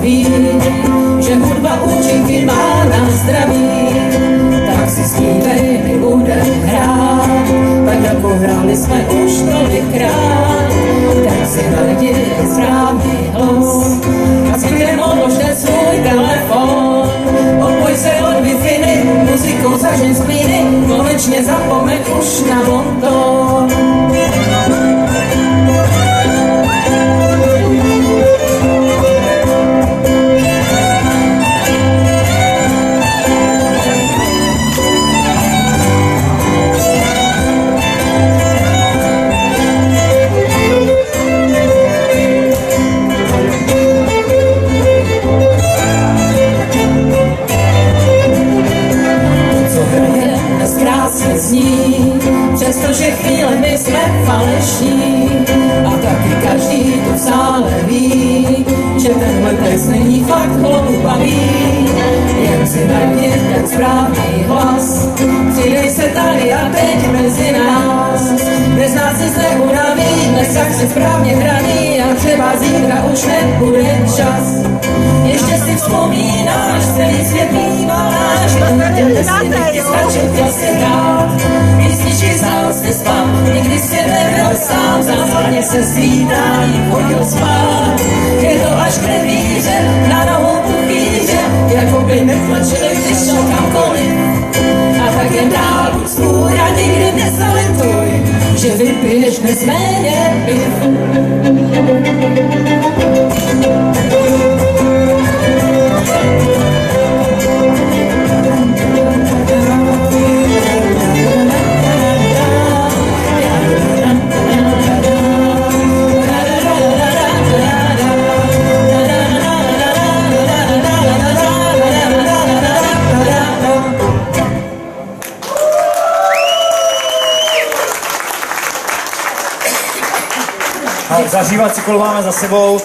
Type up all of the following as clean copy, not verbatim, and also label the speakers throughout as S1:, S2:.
S1: ví, že hudba účinky má na zdraví. Tak si zpívej, my budem hrát, tak jako hráli jsme už tolikrát. Tak si najdi správný hlas a s klidem odložte svůj telefon. Odpoj se od Wi-Fi, muzikou zažij splíny, konečně zapomeň už na bonton. Přestože chvílemi jsme falešní a taky každý tu v sále ví, že tenhle text není fakt hloupavý. Jen si najdi ten správný hlas, přidej se tady a teď mezi nás. Bez nás se neunaví, dnes jak se správně hraní a třeba zítra už nebude čas. Ještě si vzpomínáš, celý svět býval náš, neděli si nechci stačit, chtěl si dát. Písničky znal si spát, nikdy si nebyl sám, zásadně se svítání chodil spát. Je to až k nevíře, na nohou tu kýře, jako by netlačili, když šel kamkoliv. A tak jen dál buď svůj a nikdy nezalituj, že vypiješ dnes méně piv.
S2: Zažívací kolo máme za sebou,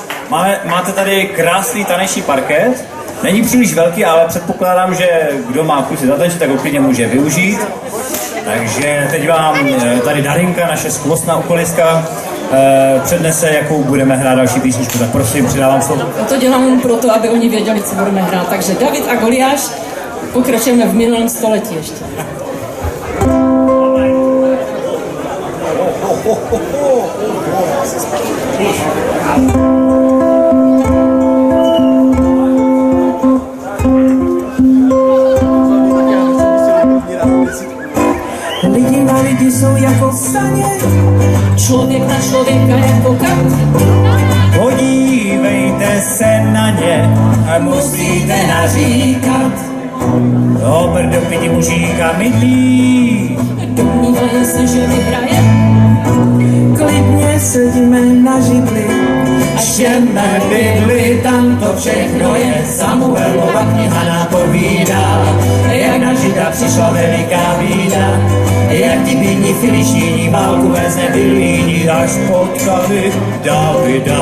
S2: máte tady krásný taneční parket, není příliš velký, ale předpokládám, že kdo má chuť si zatančit, tak ho klidně může využít. Takže teď vám tady Darinka, naše skvostná okolistka, přednese, jakou budeme hrát další písničku, tak prosím, přidávám slovo.
S1: To dělám proto, aby oni věděli, co budeme hrát. Takže David a Goliáš, pokračujeme v minulém století ještě.
S3: Lidi na lidi jsou jako saně,
S1: Člověk na člověka jako kat.
S2: Podívejte se na ně a musíte naříkat. Do brdo pidi mužíka mydlí.
S1: Domnívají se, že vyhraje.
S3: klidně sedíme na židli
S1: A žeme bydli, tam to všechno je. Samuelova kniha napovídá, jak na Žida přišla veliká bída. Jak ti bídní Filištíni válku vezne vylíní, až potkali Davida.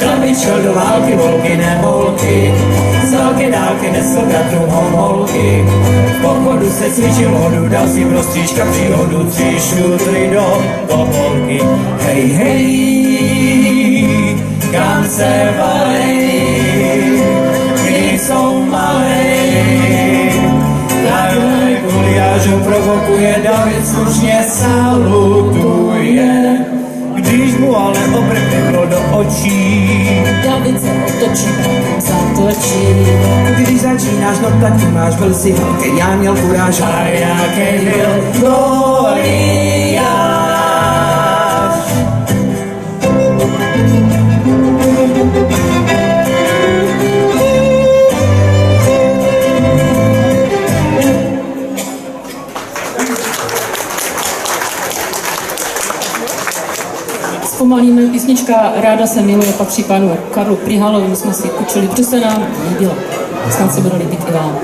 S1: David šel do války, volky nevolky, z velké dálky nesl bratru homolky. V pochodu se cvičil hodu, dal si prostříčka příhodu, 3 šutry do volky. Hej, hej, kam se valej, když jsou malej. Takhle Goliášům provokuje, David slušně salutuje. Když mu ale obrklo do očí, David se otočí, zatočí.
S3: Když začínáš, no tak ty máš, byl si velký, já měl kuráž.
S1: A jaký byl Goliáš. Zpomalíme, písnička Ráda se miluje patří panu Karlu Prihalovi, my jsme si učili, protože se nám líbilo. Snad se bude líbit i vám.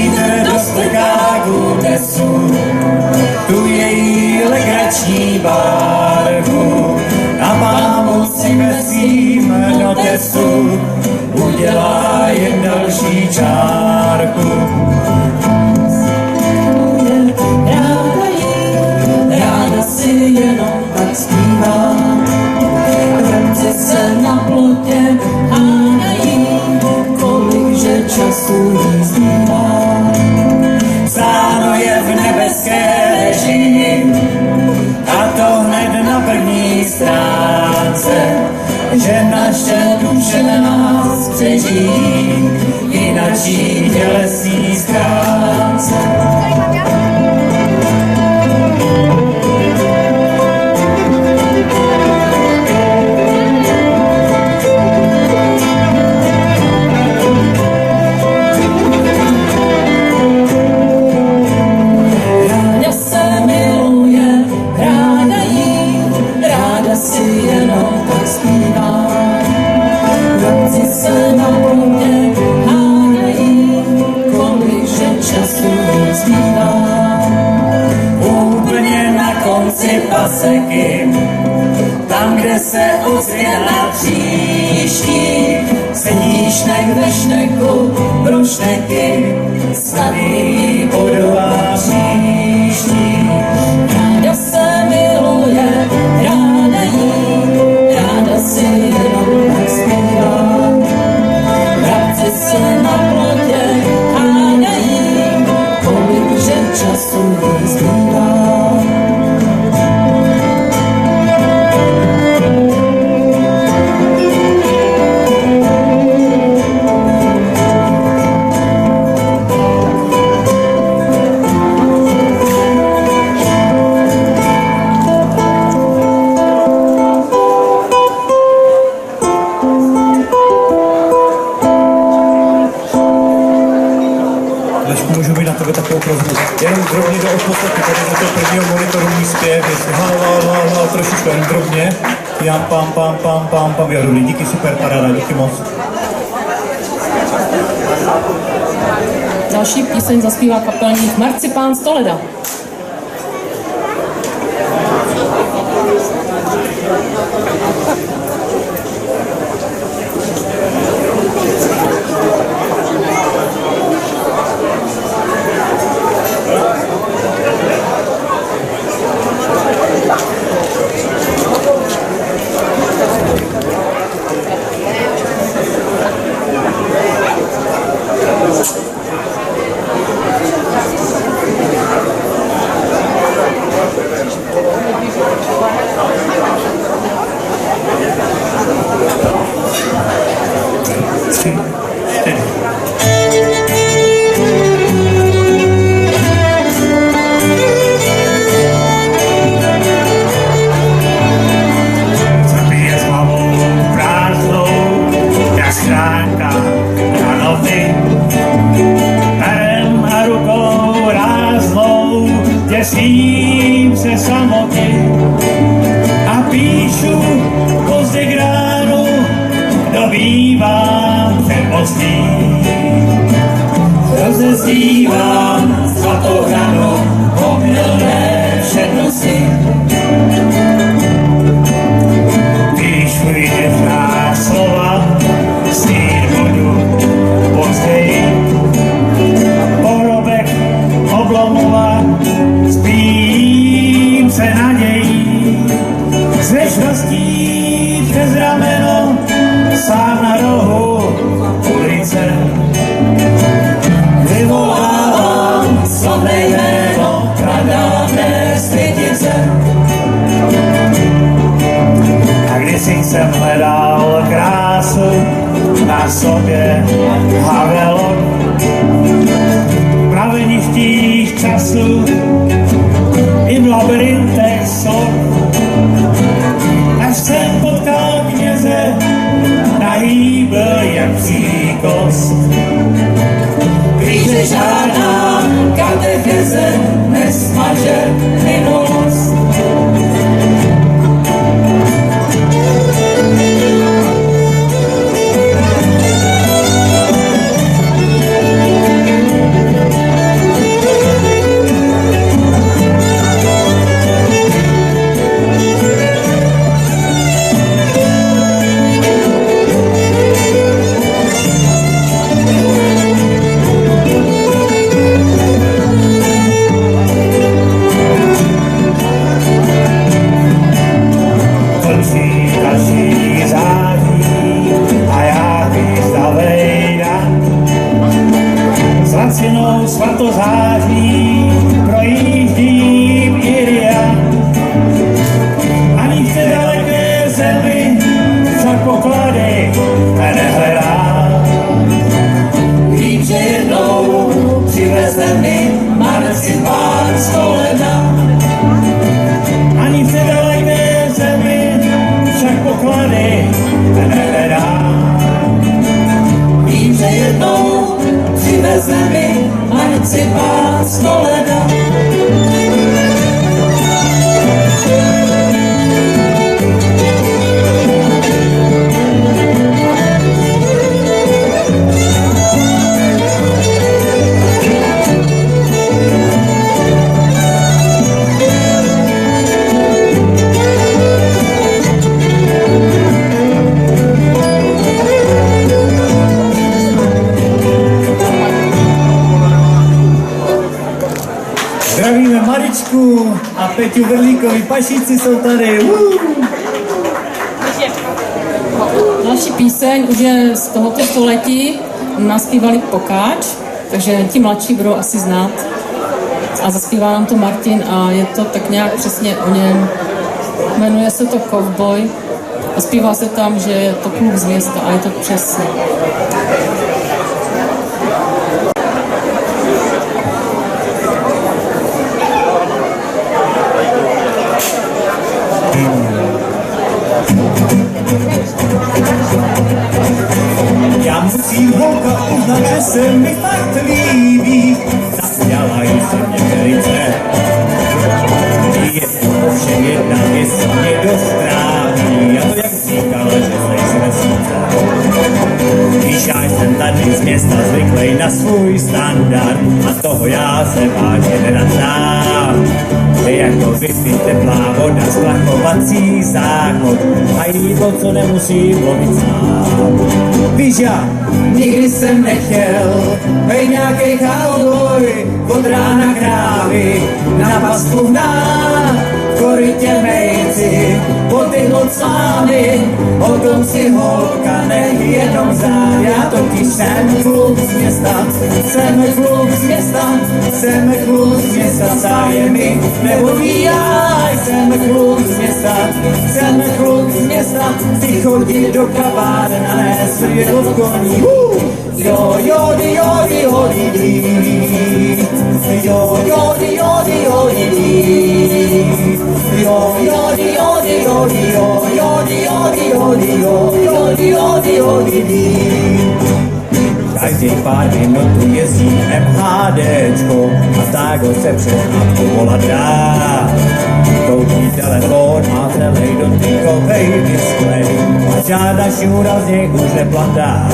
S2: vítr do strkáků nesu tu její legrační barvu. A mámu si ve svým notesu udělá jen další čárku.
S1: Ráda jí, ráda si jenom tak zpívá. Vrabci se na plotě hádají, kolikže času jí zbývá.
S2: Psáno je v nebeské režii, a to hned na první stránce, že naše duše nás přežijí i na čí tělesní stránce.
S1: Ráda se miluje, ráda jí, ráda si jenom tak zpívá. Vrabci se na plotě hádají, kolikže času jí zbývá.
S2: Úplně na konci paseky, tam, kde se ozvěna příští, sedí šnek ve šneku, pro šneky, snadný podová příští.
S1: Ráda se miluje, ráda jí, ráda si jenom tak zpívá. Vrabci se na plotě hádají, kolikže času jí zbývá.
S4: Lešku, můžu být na tebe takovou prozbu. Jenom drobně do odposlechu, tady na toho prvního monitoru můj zpěv, jestli hal, trošičku, jenom drobně. Jam, pam, jo, dobrý, díky, super, paráda, díky moc.
S1: Další píseň zaspívá kapelník Marcipán z Toleda.
S2: Zabije s hlavou prázdnou, jak schránka na noty. Perem a rukou ráznou, děsím se samoty. A píšu pozdě k ránu, dobývám přemocný. Rozezdívám zlatou hranu, omylné přednosy. Píšu věřná slova, stýr budu později. Porobek oblomova, spím se nadějí. S věčností přes rameno, sám na rohu ulice. Vyvolávám slavné jméno pradávné světice. A kdysi jsem hledal krásu na sobě Havelok, v praveništích času i v labyrintech soch. Až jsem potkal kněze, nahý byl jak příkost. Kříže žádná katecheze nesmaže minulost.
S4: září projíždím i já. Ani v té daleké zemi však poklady nehledám.
S1: Vím, že jednou přiveze mi marcipán z kolena.
S4: Ani v té daleké zemi však poklady nehledám.
S1: Vím, že jednou přiveze mi marcipán z kolena.
S4: Zdravíme Maričku a Peťu Verlíkovi, Pašíci jsou tady.
S5: Další píseň už je z tohoto století, naspívali Pokáč, takže ti mladší budou asi znát. A zaspívá nám to Martin a je to tak nějak přesně o něm. Jmenuje se to Cowboy a zpívá se tam, že je to kluk z města a je to přesně.
S4: Já musím holka uznat, že se mi fakt líbí. Zasněla se mě velice. Je to ovšem jedna věc, mě dost trápí. A to jak říkala, že nejsme sice. Víš, já jsem tady z města zvyklej na svůj standard a toho já se vážně nenadám. Jako vypít teplá voda, splachovací záchod a jídlo, co nemusím lovit sám. Víš, já
S1: Nikdy jsem nechtěl být nějakej cowboy, od rána krávy na pastvu hnát, v korytě mejci, pod ty hlocány, o tom si holka nech jenom znát. Já totiž jsem kluk z města, jsem kluk z města, jsem kluk z města, zájemy nevolí, já jsem kluk z města, jsem kluk z města, chci chodit do kaváren a ne světlo v koní. Jo, jo, di, jo, di, jo, di, di. Jo, jo, di, jo, di, jo, di, di. Jo, jo, di, jo, di, jo, di, jo. Jo, di, jo, di, jo, di, jo. Jo, di, jo, di, jo, di, di.
S4: každý pár minut tu jezdí MHDčko a tak ho se přes matku volat dá. Koupí telefon a celý dotykovej displej a žádáš Jura z něj už neplatá.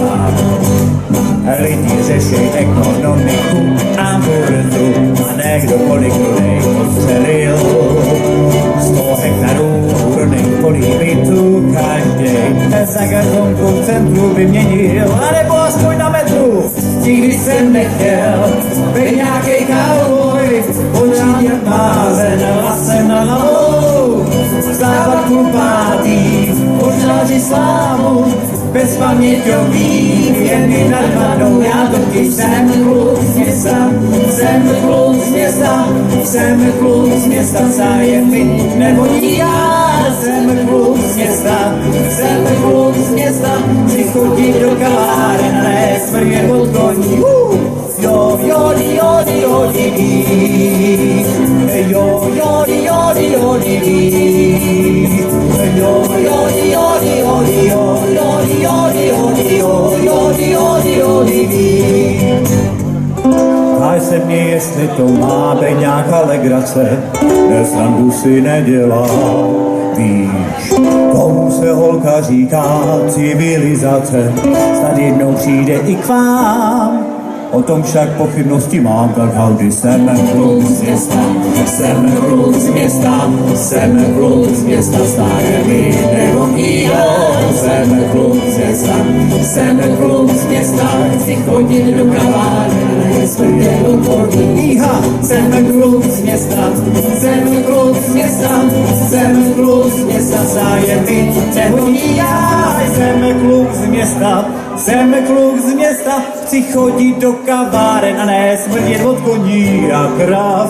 S4: Lidi řešej ekonomiku a burzu a někdo kolik rudej postřelil. 100 hektarů úrodných polí bytů každej za gazonku v centru vyměnil, anebo aspoň na metru.
S1: Nikdy jsem nechtěl být nějakej cowboy, očí jak mázen, lasem na hlavou. Vstávat půl pátý, ožlážit slávu, bez paměťový, jen nad hladou. Já totiž jsem kluk z města, jsem kluk z města, jsem kluk z města, zájemy nevolí. Já jsem kluk z města, jsem kluk z města, chci chodit do kaváren a ne smrně od koní. Jo, jo, di, jo, di, jo, di, di. Jo, jo, di, jo, di, jo, di, di. Jo, jo, di, jo, di, jo, di, jo. Jo, di, jo, di, jo, di, jo. Jo, di, jo, di, jo, di, di.
S4: Ptaj se mě, jestli to má být nějaká legrace, nesrandu si nedělá. Víš, tomu se holka říká civilizace, snad jednou přijde i k vám. O tom však pochybnosti mám, tak haudy jsem kluk z města, jsem kluk z města, jsem kluk z města, stále mi nevolí, jsem kluk z města, jsem kluk z města, chci chodit do kaváren, nesmrně do porní. Iha, jsem kluk z města, jsem kluk z města, jsem kluk z města, zájem mi nevolí, já jsem kluk z města, Jsem kluk z města, chci chodit do kaváren a ne smrdět od koní a krav.